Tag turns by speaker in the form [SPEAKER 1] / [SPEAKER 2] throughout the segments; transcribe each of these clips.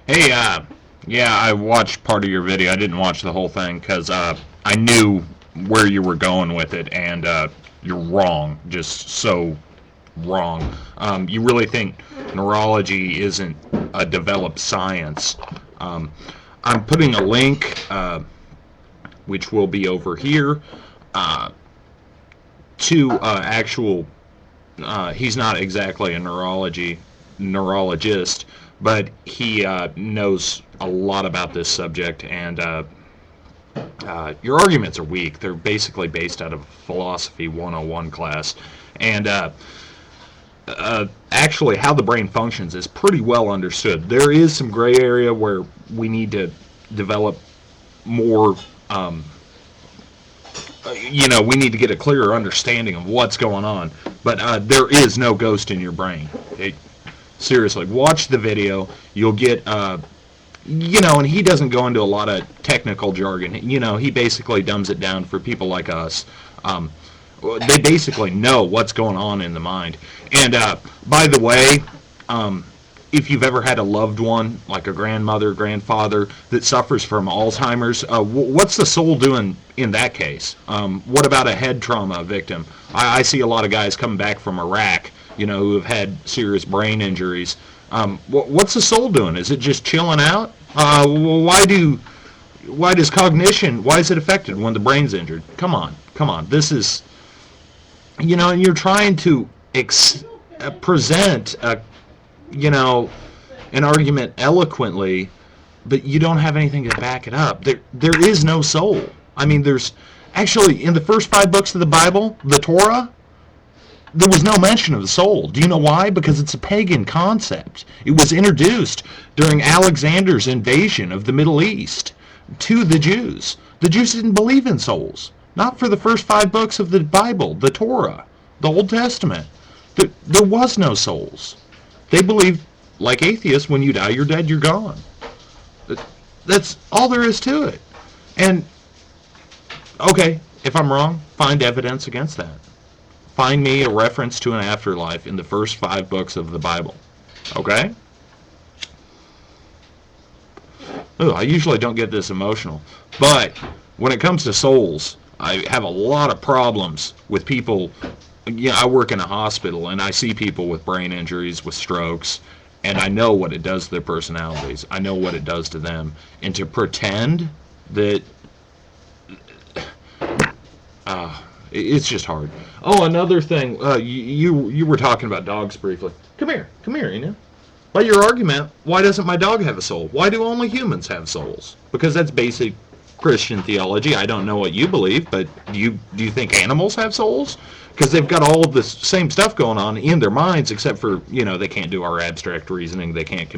[SPEAKER 1] Hey, yeah, I watched part of your video. I didn't watch the whole thing because I knew where you were going with it, and you're wrong. Just so wrong. You really think neurology isn't a developed science? Um, I'm putting a link, which will be over here, uh, to actual. He's not exactly a neurologist, but he knows a lot about this subject, and your arguments are weak. They're basically based out of philosophy 101 class, and actually how the brain functions is pretty well understood. There is some gray area where we need to develop more. We need to get a clearer understanding of what's going on. But there is no ghost in your brain. Seriously, watch the video. You'll get, and he doesn't go into a lot of technical jargon. He basically dumbs it down for people like us. They basically know what's going on in the mind. And by the way, if you've ever had a loved one, like a grandmother, grandfather, that suffers from Alzheimer's, what's the soul doing in that case? What about a head trauma victim? I see a lot of guys coming back from Iraq, who have had serious brain injuries. What's the soul doing? Is it just chilling out? Why does cognition, why is it affected when the brain's injured? Come on. This is, and you're trying to present an argument eloquently, but you don't have anything to back it up. There is no soul. I mean, there's actually, in the first 5 books of the Bible, the Torah, there was no mention of the soul. Do you know why? Because it's a pagan concept. It was introduced during Alexander's invasion of the Middle East to the Jews. The Jews didn't believe in souls. Not for the first 5 books of the Bible, the Torah, the Old Testament. There was no souls. They believed, like atheists, when you die, you're dead, you're gone. That's all there is to it. And, okay, if I'm wrong, find evidence against that. Find me a reference to an afterlife in the first 5 books of the Bible. Okay? Ooh, I usually don't get this emotional. But when it comes to souls, I have a lot of problems with people. I work in a hospital, and I see people with brain injuries, with strokes, and I know what it does to their personalities. I know what it does to them. And to pretend that it's just hard. Oh, another thing. You were talking about dogs briefly. Come here. By your argument, why doesn't my dog have a soul? Why do only humans have souls? Because that's basic Christian theology. I don't know what you believe, but do you think animals have souls? Because they've got all of this same stuff going on in their minds, except for, they can't do our abstract reasoning. They can't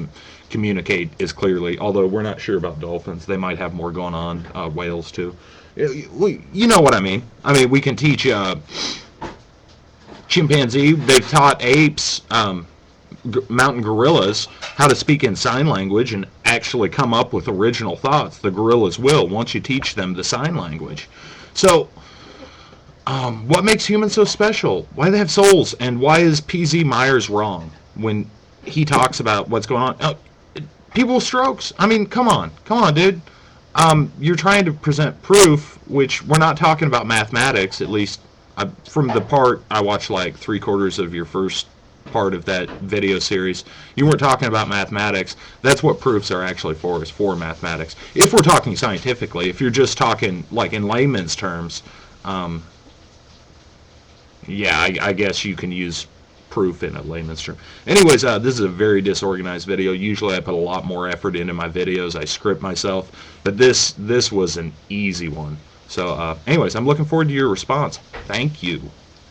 [SPEAKER 1] communicate as clearly, although we're not sure about dolphins. They might have more going on, whales too. You know what I mean. I mean, we can teach chimpanzee. They've taught apes, mountain gorillas, how to speak in sign language and actually come up with original thoughts. The gorillas will, once you teach them the sign language. So, what makes humans so special? Why do they have souls? And why is P.Z. Myers wrong when he talks about what's going on? People with strokes. I mean, come on, dude. You're trying to present proof, which we're not talking about mathematics, at least from the part I watched, like 3/4 of your first part of that video series. You weren't talking about mathematics. That's what proofs are actually for, is for mathematics. If we're talking scientifically, if you're just talking like in layman's terms, yeah, I guess you can use proof in a layman's term. Anyways, this is a very disorganized video. Usually I put a lot more effort into my videos. I script myself, but this was an easy one. So anyways, I'm looking forward to your response. Thank you.